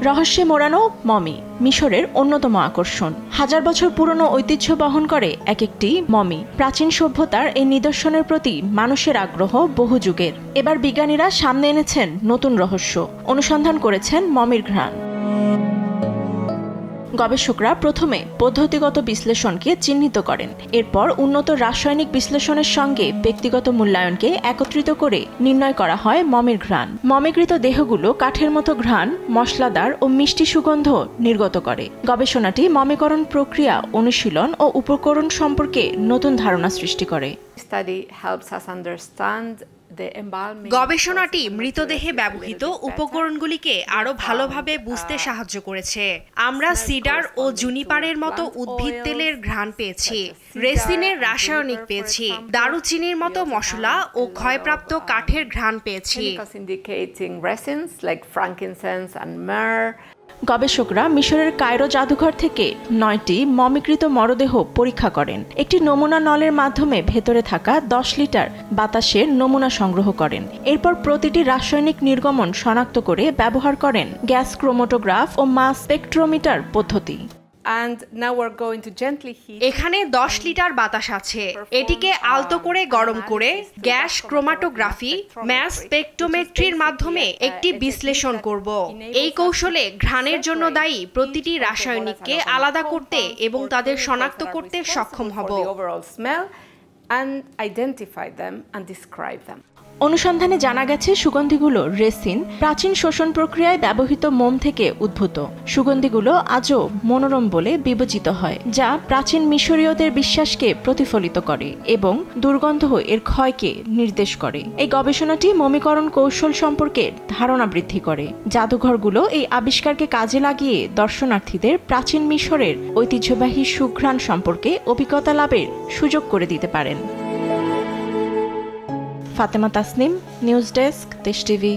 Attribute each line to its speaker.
Speaker 1: রহস্যে মোড়ানো মমি মিশরের অন্যতম আকর্ষণ। হাজার বছর পুরনো ঐতিহ্য বহন করে এক একটি মমি। প্রাচীন সভ্যতার এই নিদর্শনের প্রতি মানুষের আগ্রহ বহু যুগের। এবার বিজ্ঞানীরা সামনে এনেছেন নতুন রহস্য। অনুসন্ধান করেছেন মমির ঘ্রাণ। গবেষকরা প্রথমে পদ্ধতিগত বিশ্লেষণকে চিহ্নিত করেন, এরপর উন্নত রাসায়নিক বিশ্লেষণের সঙ্গে ব্যক্তিগত মূল্যায়নকে একত্রিত করে নির্ণয় করা হয় মমির ঘ্রাণ। মমিকৃত দেহগুলো কাঠের মতো ঘ্রাণ, মশলাদার ও মিষ্টি সুগন্ধ নির্গত করে। গবেষণাটি মমিকরণ প্রক্রিয়া, অনুশীলন ও উপকরণ সম্পর্কে নতুন ধারণা সৃষ্টি করে।
Speaker 2: গবেষণাটি মৃতদেহে ব্যবহৃত উপকরণগুলিকে আরও ভালোভাবে বুঝতে সাহায্য করেছে। আমরা সিডার ও জুনিপারের মতো উদ্ভিদ তেলের ঘ্রাণ পেয়েছি, রেসিনের রাসায়নিক পেয়েছি, দারুচিনির মতো মশলা ও ক্ষয়প্রাপ্ত কাঠের ঘ্রাণ পেয়েছি।
Speaker 1: গবেষকরা মিশরের কায়রো জাদুঘর থেকে 9টি মমিকৃত মরদেহ পরীক্ষা করেন। একটি নমুনা নলের মাধ্যমে ভেতরে থাকা 10 লিটার বাতাসের নমুনা সংগ্রহ করেন। এরপর প্রতিটি রাসায়নিক নির্গমন শনাক্ত করে ব্যবহার করেন গ্যাস ক্রোমাটোগ্রাফ ও মাস স্পেকট্রোমিটার পদ্ধতি।
Speaker 2: এখানে 10 লিটার বাতাস আছে। এটিকে আলতো করে গরম করে গ্যাস ক্রোমাটোগ্রাফি, ম্যাস স্পেকট্রোমেট্রির মাধ্যমে একটি বিশ্লেষণ করব। এই কৌশলে ঘ্রাণের জন্য দায়ী প্রতিটি রাসায়নিককে আলাদা করতে এবং তাদের শনাক্ত করতে সক্ষম হব।
Speaker 1: অনুসন্ধানে জানা গেছে সুগন্ধিগুলো রেসিন, প্রাচীন শোষণ প্রক্রিয়ায় ব্যবহৃত মোম থেকে উদ্ভূত। সুগন্ধিগুলো আজও মনোরম বলে বিবেচিত হয়, যা প্রাচীন মিশরীয়দের বিশ্বাসকে প্রতিফলিত করে এবং দুর্গন্ধ এর ক্ষয়কে নির্দেশ করে। এই গবেষণাটি মমিকরণ কৌশল সম্পর্কে ধারণা বৃদ্ধি করে। জাদুঘরগুলো এই আবিষ্কারকে কাজে লাগিয়ে দর্শনার্থীদের প্রাচীন মিশরের ঐতিহ্যবাহী সুঘ্রাণ সম্পর্কে অভিজ্ঞতা লাভের সুযোগ করে দিতে পারেন। ফাতেমা তাসনিম, নিউজ ডেস্ক, দেশ টিভি।